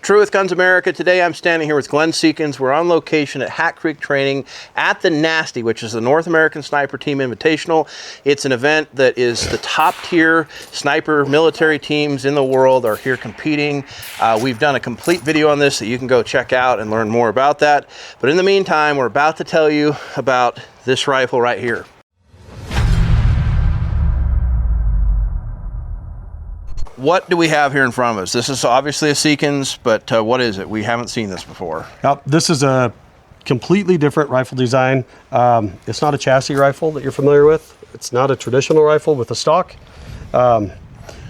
True with Guns America. Today I'm standing here with Glen Seekins. We're on location at Hat Creek Training at the NASTI, which is the North American Sniper Team Invitational. It's an event that is the top tier sniper military teams in the world are here competing. We've done a complete video on this that you can go check out and learn more about that. But in the meantime, we're about to tell you about this rifle right here. What do we have here in front of us? This is obviously a Seekins, but what is it? We haven't seen this before. This is a completely different rifle design. It's not a chassis rifle that you're familiar with. It's not a traditional rifle with a stock. You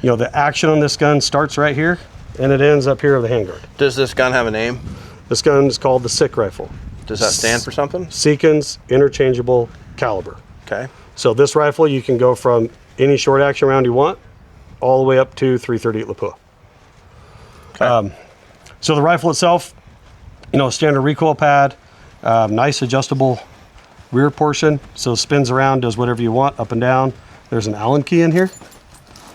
know, the action on this gun starts right here and it ends up here with the handguard. Does this gun have a name? This gun is called the SIC rifle. Does that stand for something? Seekins Interchangeable Caliber. Okay. So this rifle, you can go from any short action round you want all the way up to 338 Lapua. Okay. So the rifle itself, you know, standard recoil pad, nice adjustable rear portion, so it spins around, does whatever you want, up and down. There's an Allen key in here.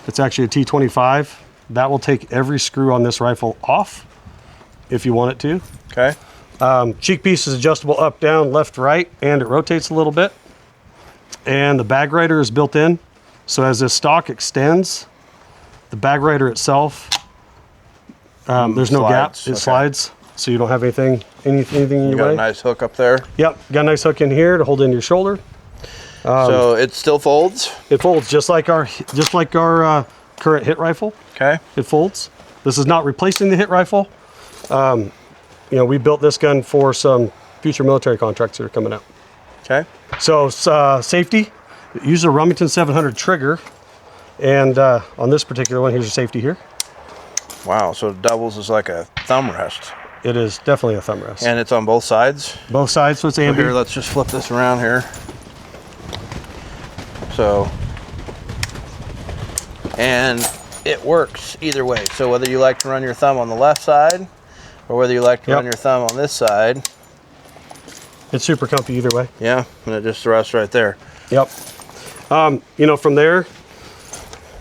It's actually a T25. That will take every screw on this rifle off if you want it to. Okay. Cheek piece is adjustable up, down, left, right, and it rotates a little bit. And the bag rider is built in, so as this stock extends, the bag rider itself, there's no gap. It slides, so you don't have anything in your way. You got a nice hook up there. Yep, got a nice hook in here to hold in your shoulder. So it still folds? It folds just like our current hit rifle. Okay. It folds. This is not replacing the hit rifle. You know, we built this gun for some future military contracts that are coming out. Okay. So safety, use a Remington 700 trigger. And on this particular one, here's your safety here. Wow, so it doubles as like a thumb rest. It is definitely a thumb rest. And it's on both sides? Both sides, so it's ambi. So here, let's just flip this around here. So, and it works either way. So whether you like to run your thumb on the left side, or whether you like to run your thumb on this side. It's super comfy either way. Yeah, and it just rests right there. Yep. You know, from there,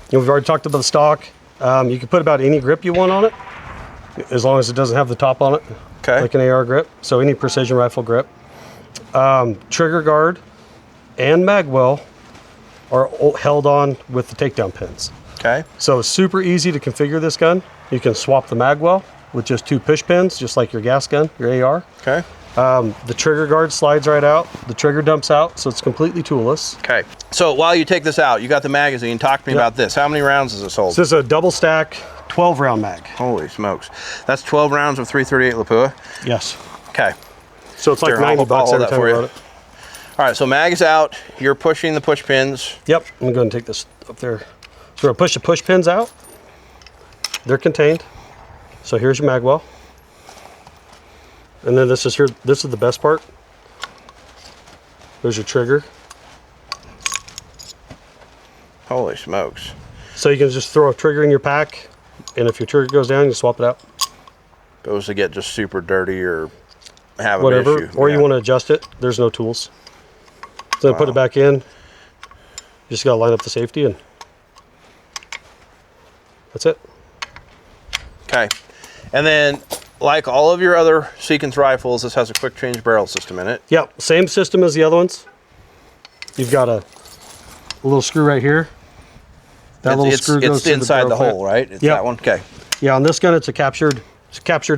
you know, we've already talked about the stock. You can put about any grip you want on it, as long as it doesn't have the top on it, like an AR grip. So any precision rifle grip. Trigger guard and mag well are held on with the takedown pins. Okay. So it's super easy to configure this gun. You can swap the mag well with just 2 push pins, just like your gas gun, your AR. Okay. The trigger guard slides right out. The trigger dumps out, so it's completely toolless. Okay. So while you take this out, you got the magazine. Talk to me about this. How many rounds does this hold? So this is a double stack, 12 round mag. Holy smokes. That's 12 rounds of 338 Lapua? Yes. Okay. So it's like 90 bucks every time you load it. All right, so mag is out. You're pushing the push pins. Yep. I'm going to go and take this up there. So we're going to push the push pins out. They're contained. So here's your mag well. And then this is the best part. There's your trigger. Holy smokes. So you can just throw a trigger in your pack, and if your trigger goes down, you swap it out. Goes to get just super dirty or have whatever, an issue. Or you want to adjust it, there's no tools. So then put it back in. You just got to line up the safety, and that's it. Okay. And then, like all of your other Seekins rifles, this has a quick change barrel system in it. Yep, same system as the other ones. You've got a little screw right here. That little screw goes inside the hole, right? It's that one? Okay. Yeah, on this gun, it's a captured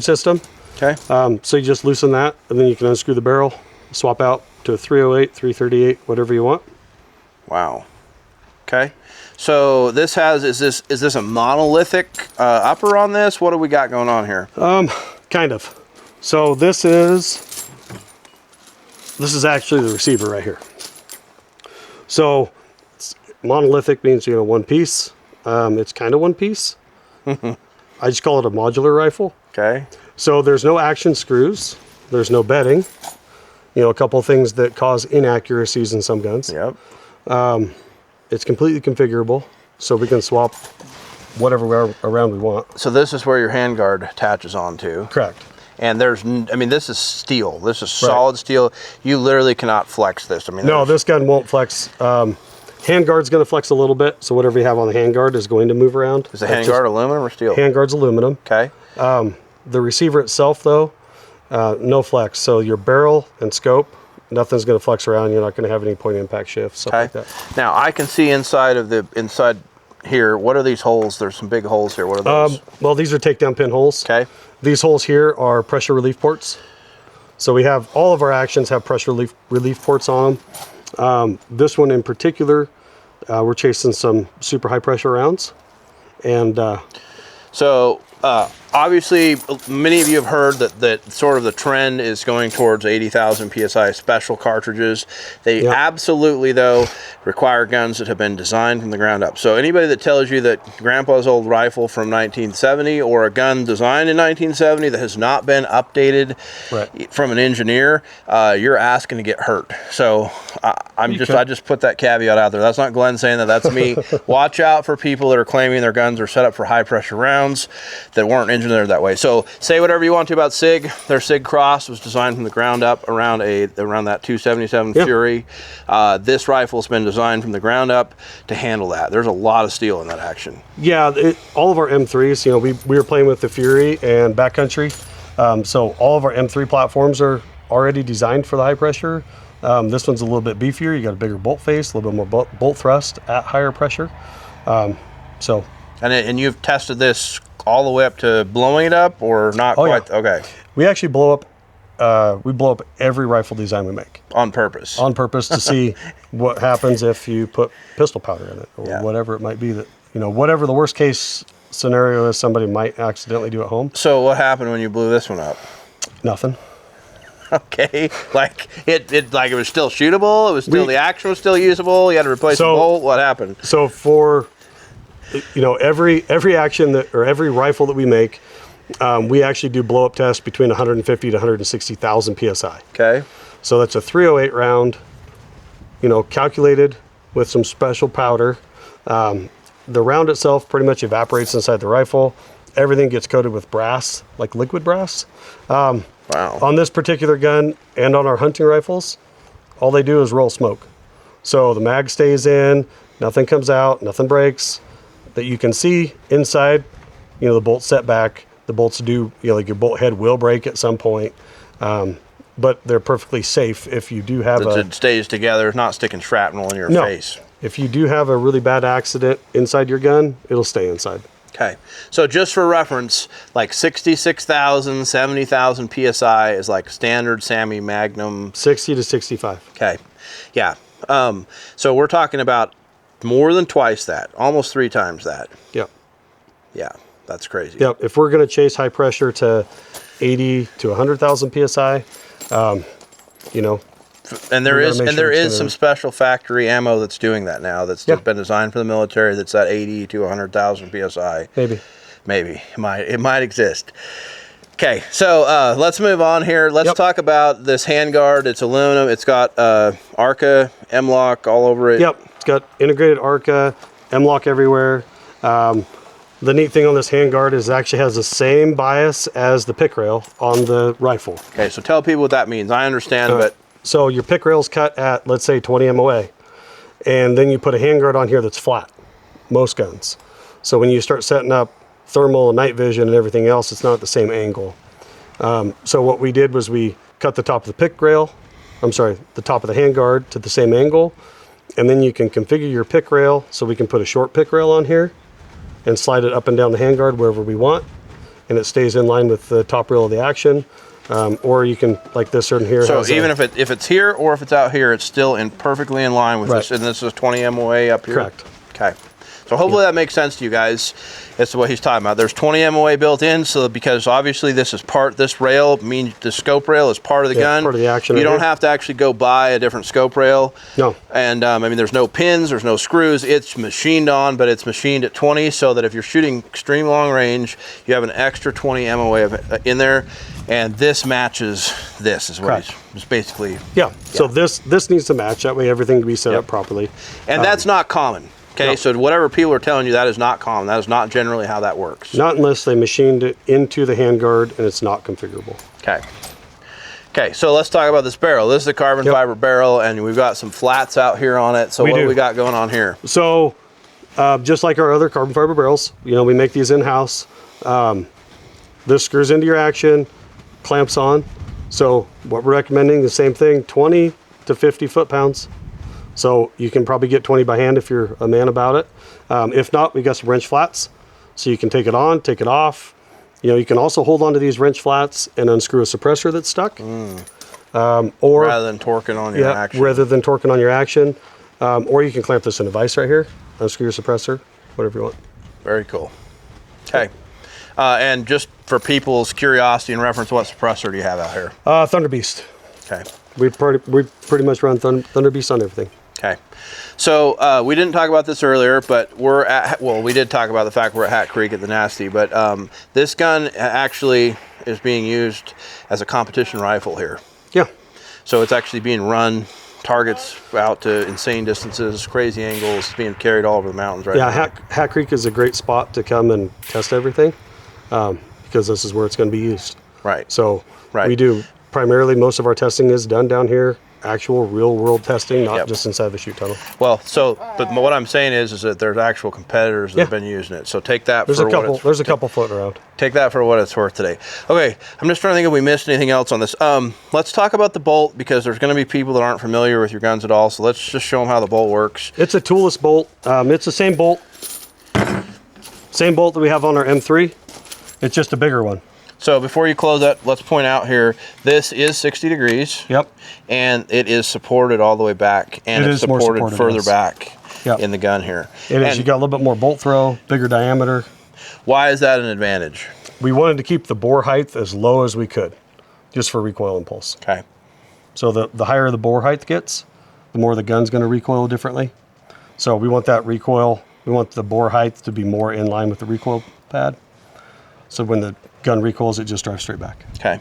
system. Okay. So you just loosen that, and then you can unscrew the barrel, swap out to a 308, 338, whatever you want. Wow. Okay. So this has, is this a monolithic upper on this? What do we got going on here? Kind of. So this is actually the receiver right here. So monolithic means, you know, one piece. It's kind of one piece. I just call it a modular rifle. Okay. So there's no action screws. There's no bedding. You know, a couple of things that cause inaccuracies in some guns. Yep. It's completely configurable, so we can swap whatever around we want. So this is where your handguard attaches onto. Correct. And there's, I mean, this is steel. This is solid steel. You literally cannot flex this. I mean, no, this gun won't flex. Handguard's going to flex a little bit, so whatever you have on the handguard is going to move around. Is the handguard aluminum or steel? Handguard's aluminum. Okay. The receiver itself, though, no flex. So your barrel and scope, nothing's going to flex around. You're not going to have any point impact shift, stuff like that. Now I can see inside here. What are these holes? There's some big holes here. What are those? Well, these are takedown pin holes. Okay. These holes here are pressure relief ports. So we have all of our actions have pressure relief ports on them. This one in particular, we're chasing some super high pressure rounds, and so obviously many of you have heard that sort of the trend is going towards 80,000 psi special cartridges. They absolutely though require guns that have been designed from the ground up. So anybody that tells you that grandpa's old rifle from 1970 or a gun designed in 1970 that has not been updated from an engineer, you're asking to get hurt. So I just put that caveat out there. That's not Glenn saying that, that's me. Watch out for people that are claiming their guns are set up for high pressure rounds that weren't engineered that way. So say whatever you want to about SIG. Their SIG Cross was designed from the ground up around that 277 Fury. This rifle's been designed from the ground up to handle that. There's a lot of steel in that action. Yeah, all of our M3s, you know, we were playing with the Fury and Backcountry. So all of our M3 platforms are already designed for the high pressure. This one's a little bit beefier. You got a bigger bolt face, a little bit more bolt thrust at higher pressure. And you've tested this all the way up to blowing it up, or not quite? Yeah. Okay. We actually blow up every rifle design we make. On purpose. On purpose to see what happens if you put pistol powder in it, or whatever it might be that, you know, whatever the worst case scenario is somebody might accidentally do at home. So what happened when you blew this one up? Nothing. Okay, like it was still shootable. It was still the action was still usable. You had to replace the bolt. What happened? So for, you know, every action or every rifle that we make, we actually do blow up tests between 150 to 160,000 psi. Okay. So that's a 308 round, you know, calculated with some special powder. The round itself pretty much evaporates inside the rifle. Everything gets coated with brass, like liquid brass. Wow. On this particular gun and on our hunting rifles, all they do is roll smoke. So the mag stays in, nothing comes out, nothing breaks. That you can see inside, you know, the bolt set back. The bolts do, you know, like your bolt head will break at some point, but they're perfectly safe if you do have it stays together, it's not sticking shrapnel in your face. If you do have a really bad accident inside your gun, it'll stay inside. Okay, so just for reference, like 66,000, 70,000 psi is like standard Sammy Magnum. 60 to 65. Okay, yeah. So we're talking about more than twice that, almost 3 times that. Yep. Yeah, that's crazy. Yep. If we're going to chase high pressure to 80 to 100,000 psi, you know. And there is some special factory ammo that's doing that now. That's been designed for the military. That's at 80 to 100,000 psi. Maybe it might exist. Okay, so let's move on here. Let's talk about this handguard. It's aluminum. It's got ARCA, M-LOK all over it. Yep, it's got integrated ARCA, M-LOK everywhere. The neat thing on this handguard is it actually has the same bias as the pick rail on the rifle. Okay, so tell people what that means. I understand, but... So your pick rail's cut at, let's say, 20 MOA, and then you put a handguard on here that's flat, most guns. So when you start setting up thermal and night vision and everything else, it's not at the same angle. So what we did was we cut the top of the pick rail, the top of the handguard to the same angle, and then you can configure your pick rail so we can put a short pick rail on here and slide it up and down the handguard wherever we want, and it stays in line with the top rail of the action. Or you can, like this one here. So even if it's here or if it's out here, it's still perfectly in line with this. And this is 20 MOA up here. Correct. Okay. So hopefully that makes sense to you guys as to what he's talking about. There's 20 MOA built in, so because obviously this rail means the scope rail is part of the gun. Part of the action. You don't have to actually go buy a different scope rail. No. And I mean, there's no pins, there's no screws. It's machined on, but it's machined at 20, so that if you're shooting extreme long range, you have an extra 20 MOA in there. And this matches this, is what he's basically. Yeah. So this needs to match. That way everything can be set up properly. And that's not common. Okay, so whatever people are telling you, that is not common. That is not generally how that works. Not unless they machined it into the handguard and it's not configurable. Okay. Okay, so let's talk about this barrel. This is a carbon fiber barrel, and we've got some flats out here on it. So what do we got going on here? So just like our other carbon fiber barrels, you know, we make these in-house. This screws into your action, clamps on. So what we're recommending, the same thing, 20 to 50 foot-pounds. So you can probably get 20 by hand if you're a man about it. If not, we got some wrench flats. So you can take it on, take it off. You know, you can also hold onto these wrench flats and unscrew a suppressor that's stuck. Or rather than torquing on your action. Rather than torquing on your action. Or you can clamp this in a vise right here, unscrew your suppressor, whatever you want. Very cool. Okay. And just for people's curiosity and reference, what suppressor do you have out here? Thunder Beast. Okay. We pretty much run Thunder Beast on everything. Okay. So we didn't talk about this earlier, but we're at, well, we did talk about the fact we're at Hat Creek at the NASTI, but this gun actually is being used as a competition rifle here. Yeah. So it's actually being run, targets out to insane distances, crazy angles, it's being carried all over the mountains right now. Yeah, Hat Creek is a great spot to come and test everything because this is where it's going to be used. Right. So we do primarily, most of our testing is done down here, actual real world testing, not just inside the chute tunnel. Well, so, but what I'm saying is that there's actual competitors that have been using it. So take that there's a couple floating around. Take that for what it's worth today. Okay, I'm just trying to think if we missed anything else on this. Let's talk about the bolt because there's going to be people that aren't familiar with your guns at all. So let's just show them how the bolt works. It's a toolless bolt. It's the same bolt that we have on our M3. It's just a bigger one. So before you close that, let's point out here, this is 60 degrees. Yep. And it is supported all the way back. And it's supported further back in the gun here. It is. You got a little bit more bolt throw, bigger diameter. Why is that an advantage? We wanted to keep the bore height as low as we could, just for recoil impulse. Okay. So the higher the bore height gets, the more the gun's going to recoil differently. So we want that recoil, we want the bore height to be more in line with the recoil pad. So when the gun recoils, it just drives straight back. Okay.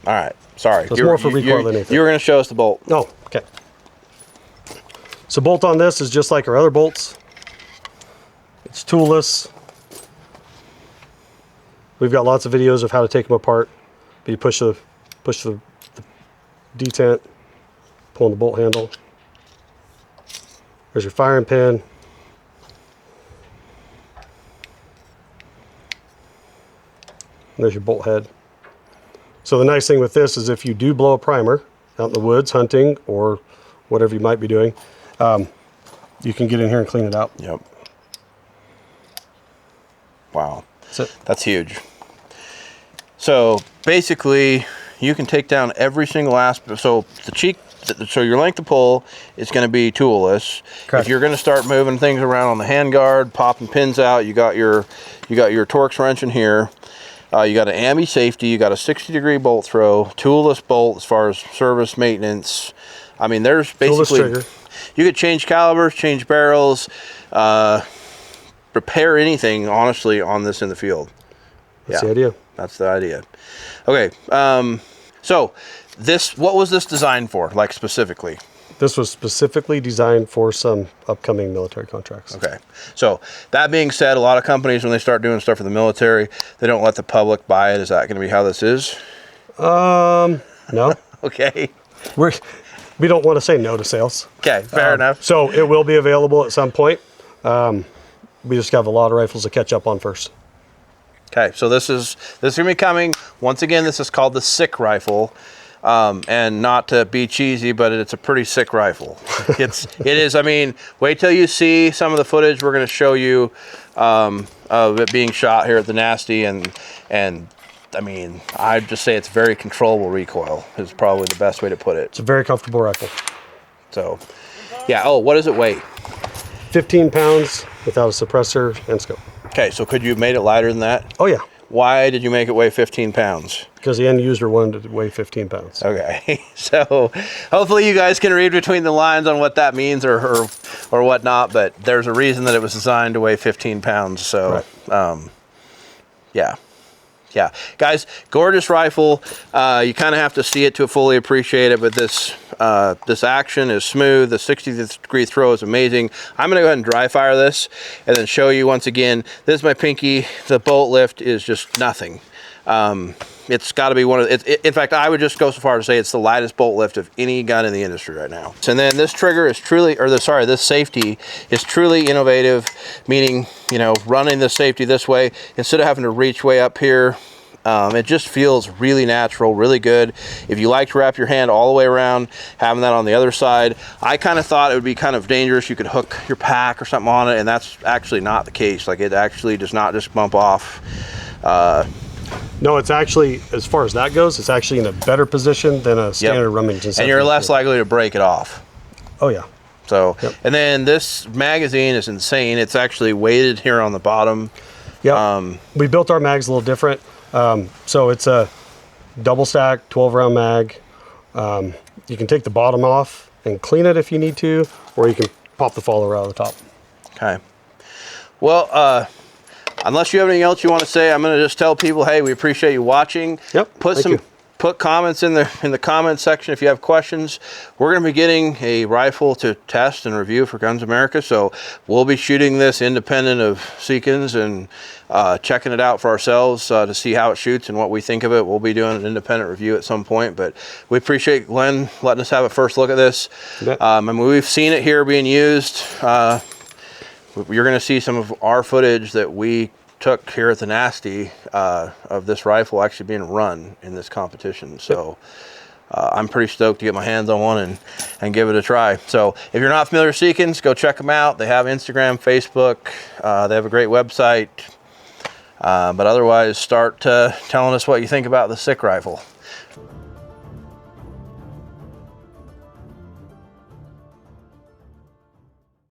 All right. Sorry. So it's more for recoil than anything. You were going to show us the bolt. Oh, okay. So bolt on this is just like our other bolts. It's toolless. We've got lots of videos of how to take them apart. But you push the detent, pulling the bolt handle. There's your firing pin. And there's your bolt head. So the nice thing with this is if you do blow a primer out in the woods hunting or whatever you might be doing, you can get in here and clean it out. Yep. Wow. That's it. That's huge. So basically you can take down every single aspect. So so your length of pull is going to be toolless. Correct. If you're going to start moving things around on the handguard, popping pins out, you got your Torx wrench in here. You got an ambi safety, you got a 60-degree bolt throw, toolless bolt as far as service maintenance. I mean, there's basically, you could change calibers, change barrels, repair anything, honestly, on this in the field. That's the idea. That's the idea. Okay, so what was this designed for, like specifically? This was specifically designed for some upcoming military contracts. Okay. So that being said, a lot of companies, when they start doing stuff for the military, they don't let the public buy it. Is that going to be how this is? No. Okay. We don't want to say no to sales. Okay, fair enough. So it will be available at some point. We just have a lot of rifles to catch up on first. Okay, so this is going to be coming. Once again, this is called the SIC rifle. And not to be cheesy, but it's a pretty sick rifle. It is. I mean, wait till you see some of the footage we're going to show you of it being shot here at the NASTI, and I mean, I'd just say it's very controllable recoil is probably the best way to put it. It's a very comfortable rifle. So, yeah. Oh, what does it weigh? 15 pounds without a suppressor and scope. Okay, so could you have made it lighter than that? Oh yeah. Why did you make it weigh 15 pounds? Because the end user wanted to weigh 15 pounds. Okay, so hopefully you guys can read between the lines on what that means or whatnot, but there's a reason that it was designed to weigh 15 pounds. So, yeah. Yeah, guys, gorgeous rifle. You kind of have to see it to fully appreciate it, but this action is smooth. The 60-degree throw is amazing. I'm gonna go ahead and dry fire this and then show you once again. This is my pinky. The bolt lift is just nothing. It's got to be one of in fact, I would just go so far as to say it's the lightest bolt lift of any gun in the industry right now. And then this trigger is truly, this safety is truly innovative, meaning, you know, running the safety this way instead of having to reach way up here. It just feels really natural, really good. If you like to wrap your hand all the way around, having that on the other side, I kind of thought it would be kind of dangerous. You could hook your pack or something on it, and that's actually not the case. Like, it actually does not just bump off. No, it's actually, as far as that goes, it's actually in a better position than a standard Remington. And you're less likely to break it off. Oh yeah. So, and then this magazine is insane. It's actually weighted here on the bottom. Yeah. We built our mags a little different. So it's a double stack 12 round mag. You can take the bottom off and clean it if you need to, or you can pop the follower out of the top. Okay. Well, unless you have anything else you want to say, I'm going to just tell people, hey, we appreciate you watching. Yep. Put comments in the comments section if you have questions. We're going to be getting a rifle to test and review for Guns America, so we'll be shooting this independent of Seekins and checking it out for ourselves to see how it shoots and what we think of it. We'll be doing an independent review at some point, but we appreciate Glenn letting us have a first look at this. I mean, we've seen it here being used. You're going to see some of our footage that we took here at the NASTI of this rifle actually being run in this competition. So I'm pretty stoked to get my hands on one and give it a try. So if you're not familiar with Seekins, go check them out. They have Instagram, Facebook. They have a great website. But otherwise, start telling us what you think about the SIC rifle.